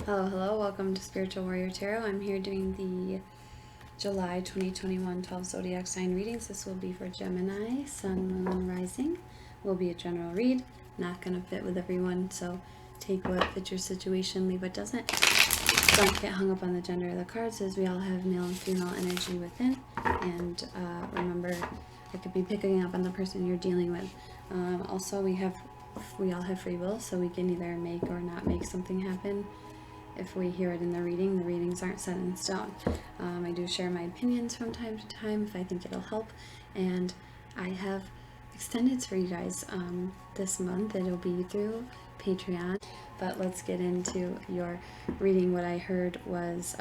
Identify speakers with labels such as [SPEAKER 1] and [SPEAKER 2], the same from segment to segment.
[SPEAKER 1] Hello, welcome to Spiritual Warrior Tarot. I'm here doing the July 2021 12 zodiac sign readings. This will be for Gemini, Sun, Moon, Rising. Will be a general read, not going to fit with everyone, so take what fits your situation, leave what doesn't. Don't get hung up on the gender of the cards, as we all have male and female energy within, and remember, I could be picking up on the person you're dealing with. Also, we all have free will, so we can either make or not make something happen. If we hear it in the readings aren't set in stone. I do share my opinions from time to time if I think it'll help, and I have extendeds for you guys this month. It'll be through Patreon, but let's get into your reading. What I heard was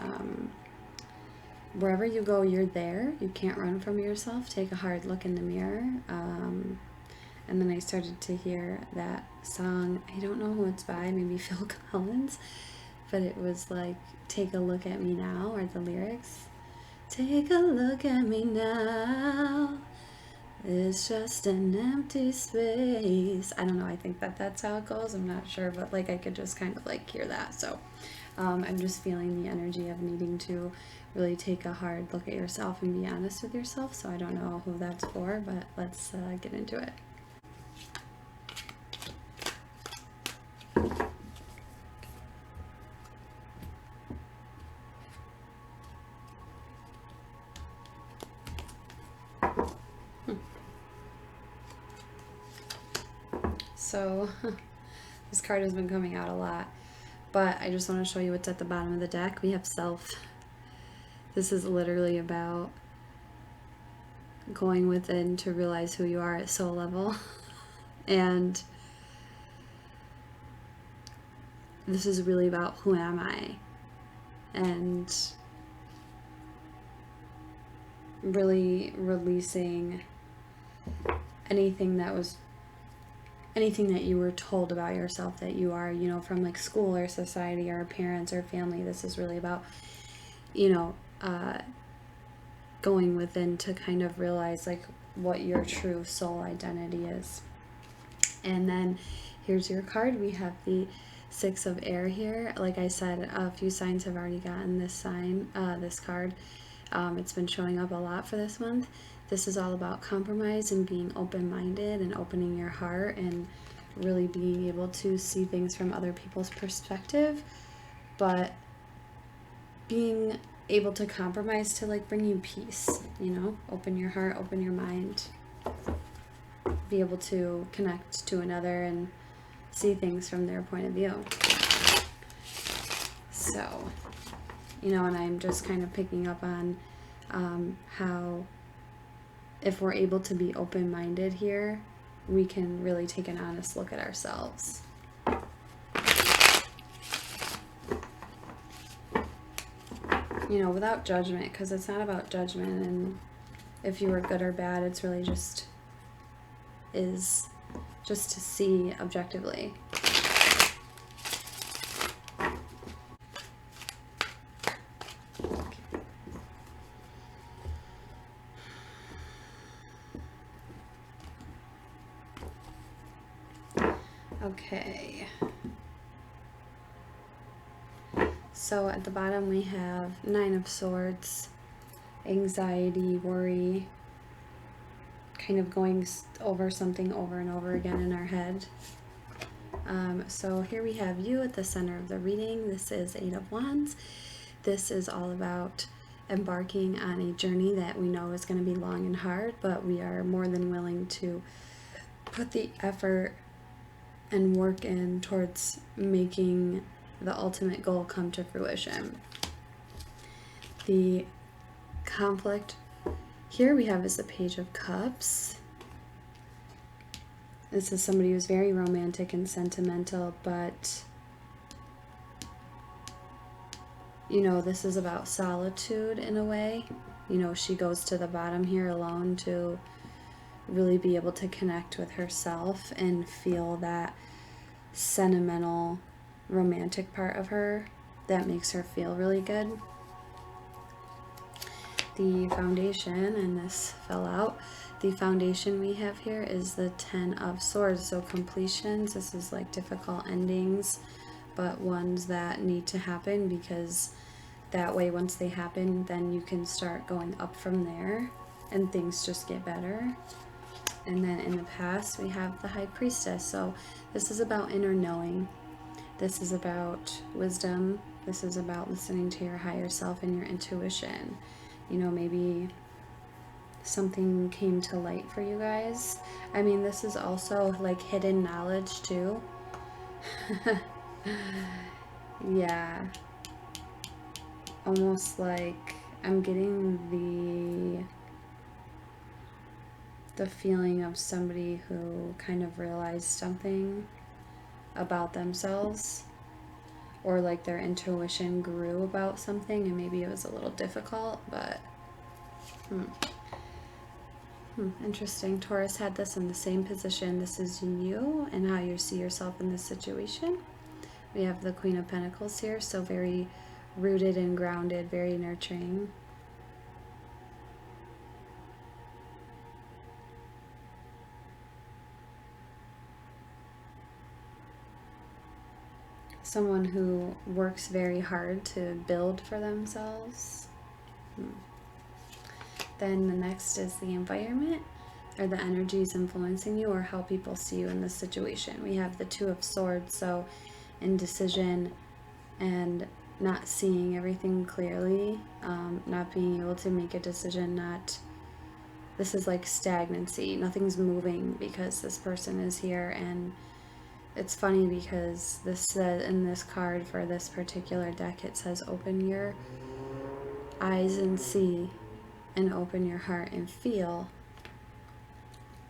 [SPEAKER 1] wherever you go, you're there. You can't run from yourself. Take a hard look in the mirror. And then I started to hear that song. I don't know who it's by, maybe Phil Collins. But it was like, take a look at me now, or the lyrics. Take a look at me now. It's just an empty space. I don't know, I think that's how it goes. I'm not sure, but like I could just kind of like hear that. So I'm just feeling the energy of needing to really take a hard look at yourself and be honest with yourself. So I don't know who that's for, but let's get into it. So this card has been coming out a lot, but I just want to show you what's at the bottom of the deck. We have self. This is literally about going within to realize who you are at soul level. And this is really about who am I, and really releasing anything that you were told about yourself that you are, from like school or society or parents or family. This is really about, going within to kind of realize like what your true soul identity is. And then here's your card. We have the Six of Air here. Like I said, a few signs have already gotten this card. It's been showing up a lot for this month. This is all about compromise and being open-minded and opening your heart and really being able to see things from other people's perspective, but being able to compromise to like bring you peace, open your heart, open your mind, be able to connect to another and see things from their point of view. So, and I'm just kind of picking up on how if we're able to be open-minded here, we can really take an honest look at ourselves. Without judgment, because it's not about judgment, and if you were good or bad, it's really just to see objectively. Okay, so at the bottom we have Nine of Swords, anxiety, worry, kind of going over something over and over again in our head. So here we have you at the center of the reading. This is Eight of Wands. This is all about embarking on a journey that we know is going to be long and hard, but we are more than willing to put the effort and work in towards making the ultimate goal come to fruition. The conflict here we have is the Page of Cups. This is somebody who's very romantic and sentimental, but this is about solitude in a way. She goes to the bottom here alone to really be able to connect with herself and feel that sentimental, romantic part of her that makes her feel really good. The foundation, and this fell out, the foundation we have here is the Ten of Swords, so completions. This is like difficult endings, but ones that need to happen, because that way once they happen, then you can start going up from there and things just get better. And then in the past, we have the High Priestess. So this is about inner knowing. This is about wisdom. This is about listening to your higher self and your intuition. You know, maybe something came to light for you guys. I mean, this is also like hidden knowledge too. Yeah. Almost like I'm getting the feeling of somebody who kind of realized something about themselves, or like their intuition grew about something and maybe it was a little difficult, but interesting. Taurus had this in the same position. This is you and how you see yourself in this situation. We have the Queen of Pentacles here, so very rooted and grounded, very nurturing. Someone who works very hard to build for themselves. Then the next is the environment, or the energies influencing you, or how people see you in this situation. We have the Two of Swords, so indecision and not seeing everything clearly, not being able to make a decision, this is like stagnancy. Nothing's moving because this person is here. And it's funny because this says in this card for this particular deck, it says open your eyes and see, and open your heart and feel,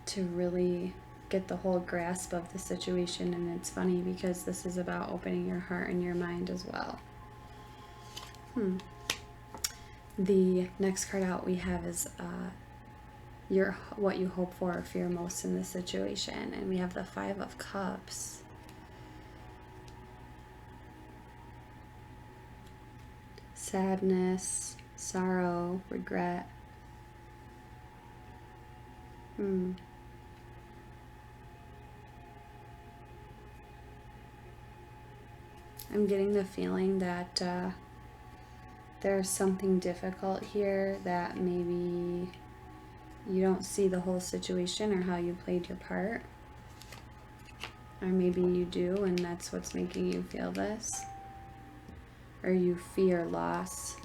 [SPEAKER 1] to really get the whole grasp of the situation. And it's funny because this is about opening your heart and your mind as well. The next card out we have is what you hope for or fear most in this situation, and we have the Five of Cups. Sadness, sorrow, regret. I'm getting the feeling that there's something difficult here, that maybe you don't see the whole situation or how you played your part. Or maybe you do, and that's what's making you feel this. Or you fear loss.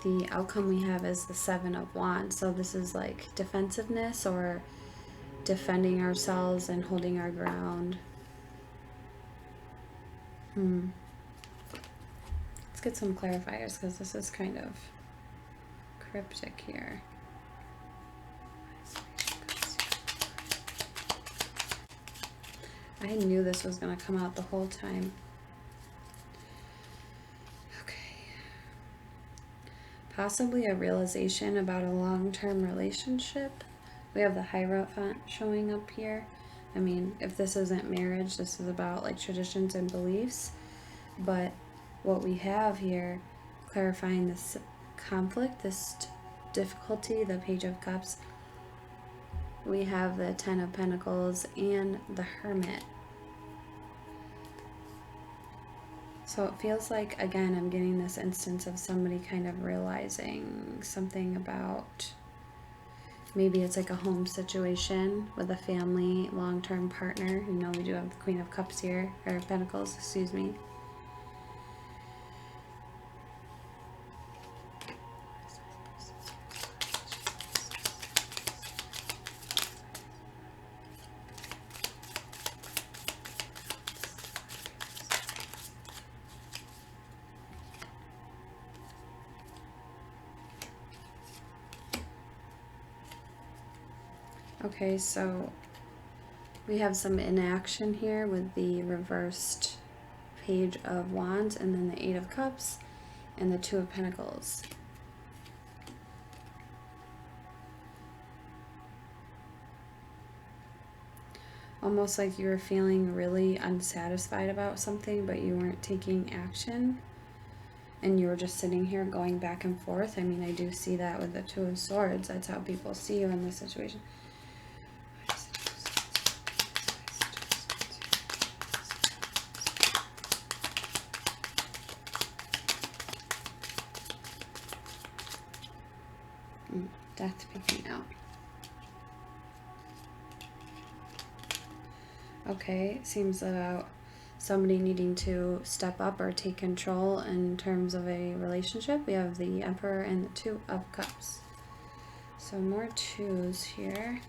[SPEAKER 1] The outcome we have is the Seven of Wands. So this is like defensiveness, or defending ourselves and holding our ground. Let's get some clarifiers, because this is kind of cryptic here. I knew this was going to come out the whole time. Okay. Possibly a realization about a long-term relationship. We have the Hierophant showing up here. I mean, if this isn't marriage, this is about like traditions and beliefs. But what we have here, clarifying this conflict, this difficulty, the Page of Cups, we have the Ten of Pentacles and the Hermit. So it feels like, again, I'm getting this instance of somebody kind of realizing something about, maybe it's like a home situation with a family, long-term partner. You know, we do have the Queen of Cups here, or Pentacles, excuse me. Okay, so we have some inaction here with the reversed Page of Wands, and then the Eight of Cups and the Two of Pentacles. Almost like you were feeling really unsatisfied about something, but you weren't taking action. And you were just sitting here going back and forth. I mean, I do see that with the Two of Swords. That's how people see you in this situation. Death peeking out. Okay, seems about somebody needing to step up or take control in terms of a relationship. We have the Emperor and the Two of Cups. So more twos here.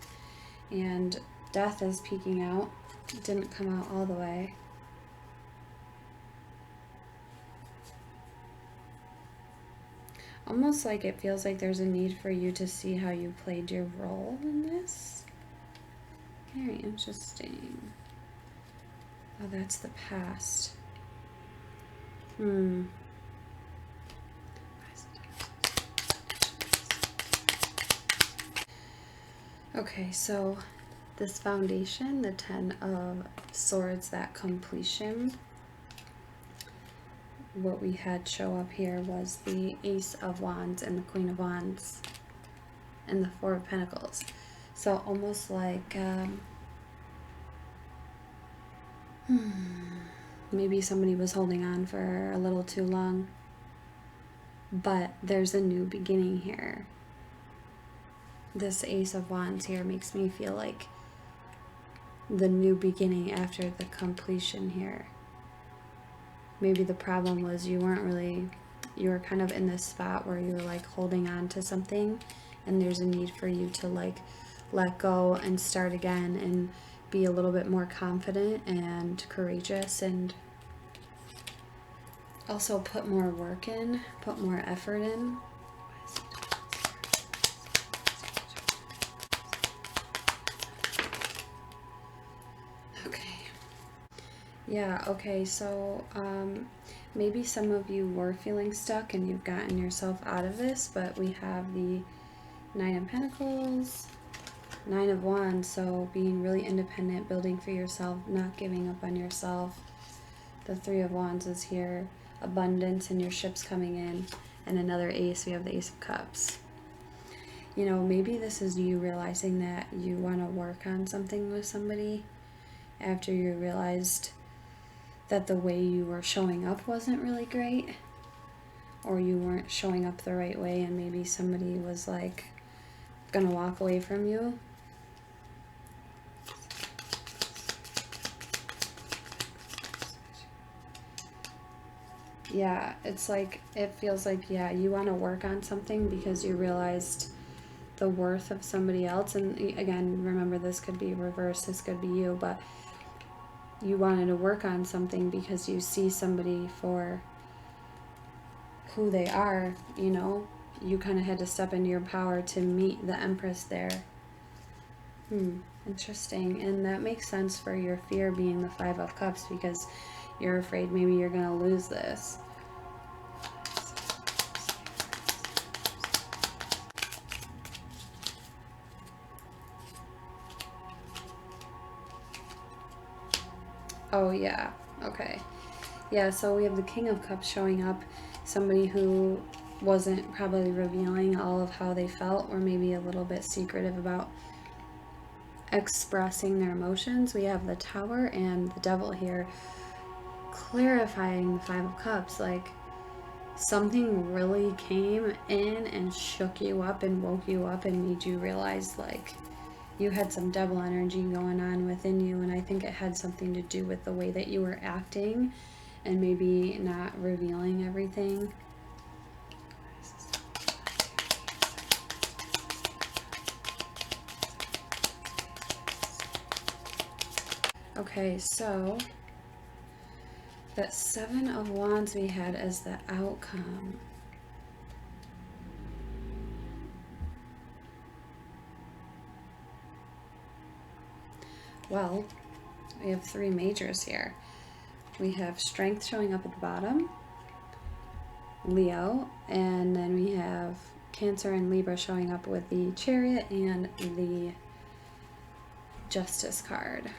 [SPEAKER 1] And Death is peeking out. It didn't come out all the way. Almost like it feels like there's a need for you to see how you played your role in this. Very interesting. Oh, that's the past. Okay, so this foundation, the 10 of Swords, that completion, what we had show up here was the Ace of Wands and the Queen of Wands and the Four of Pentacles. So almost like maybe somebody was holding on for a little too long, but there's a new beginning here. This Ace of Wands here makes me feel like the new beginning after the completion here. Maybe the problem was you were kind of in this spot where you were like holding on to something, and there's a need for you to like let go and start again and be a little bit more confident and courageous, and also put more work in, put more effort in. Yeah, okay, so maybe some of you were feeling stuck and you've gotten yourself out of this, but we have the Nine of Pentacles, Nine of Wands, so being really independent, building for yourself, not giving up on yourself. The Three of Wands is here, abundance and your ships coming in, and another ace, we have the Ace of Cups. You know, maybe this is you realizing that you want to work on something with somebody after you realized that the way you were showing up wasn't really great, or you weren't showing up the right way, and maybe somebody was like gonna walk away from you. Yeah, it's like, it feels like, yeah, you want to work on something because you realized the worth of somebody else. And again, remember, this could be reversed, this could be you, but you wanted to work on something because you see somebody for who they are, you know. You kind of had to step into your power to meet the Empress there. Interesting. And that makes sense for your fear being the Five of Cups, because you're afraid maybe you're going to lose this. Oh, yeah. Okay. Yeah, so we have the King of Cups showing up. Somebody who wasn't probably revealing all of how they felt, or maybe a little bit secretive about expressing their emotions. We have the Tower and the Devil here, clarifying the Five of Cups. Like, something really came in and shook you up and woke you up and made you realize like you had some devil energy going on within you, and I think it had something to do with the way that you were acting and maybe not revealing everything. Okay, so that Seven of Wands we had as the outcome. Well, we have three majors here. We have Strength showing up at the bottom, Leo, and then we have Cancer and Libra showing up with the Chariot and the Justice card.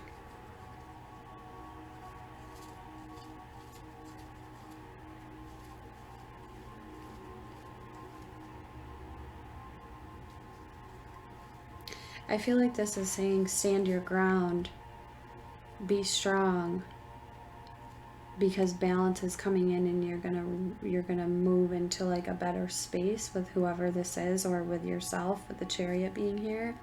[SPEAKER 1] I feel like this is saying stand your ground, be strong, because balance is coming in, and you're gonna move into like a better space with whoever this is, or with yourself, with the Chariot being here.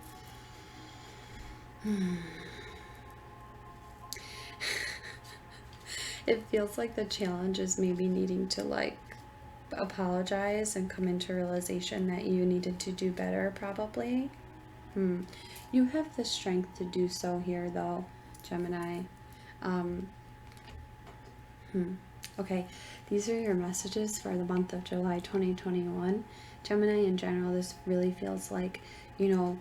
[SPEAKER 1] It feels like the challenge is maybe needing to like apologize and come into realization that you needed to do better, probably. You have the strength to do so here, though, Gemini. Okay, these are your messages for the month of July 2021. Gemini, in general, this really feels like, you know,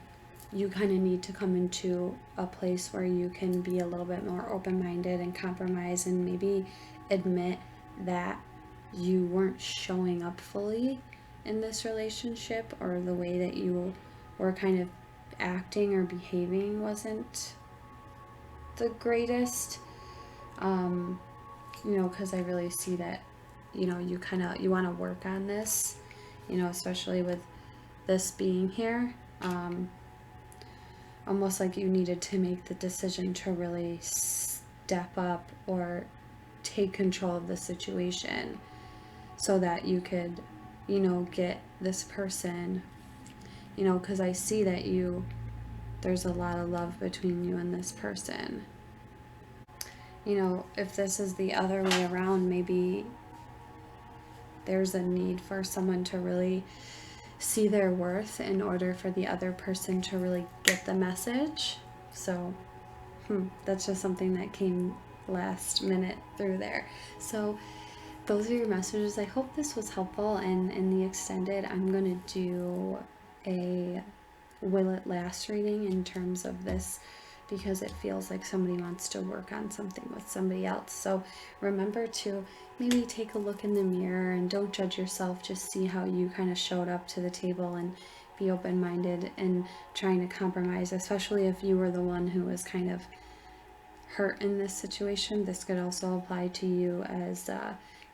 [SPEAKER 1] you kind of need to come into a place where you can be a little bit more open-minded and compromise, and maybe admit that you weren't showing up fully in this relationship, or the way that you were kind of acting or behaving wasn't the greatest. You know, because I really see that, you know, you want to work on this, you know, especially with this being here. Almost like you needed to make the decision to really step up or take control of the situation, so that you could, you know, get this person, you know, because I see that there's a lot of love between you and this person. You know, if this is the other way around, maybe there's a need for someone to really see their worth in order for the other person to really get the message. So that's just something that came last minute through there. So those are your messages. I hope this was helpful. And in the extended, I'm going to do a will it last reading in terms of this, because it feels like somebody wants to work on something with somebody else. So remember to maybe take a look in the mirror and don't judge yourself. Just see how you kind of showed up to the table, and be open-minded and trying to compromise, especially if you were the one who was kind of hurt in this situation. This could also apply to you as,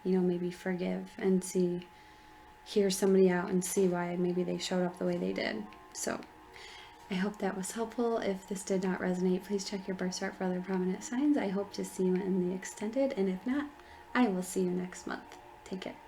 [SPEAKER 1] you know, maybe forgive and hear somebody out and see why maybe they showed up the way they did. So I hope that was helpful. If this did not resonate, please check your birth chart for other prominent signs. I hope to see you in the extended, and if not, I will see you next month. Take care.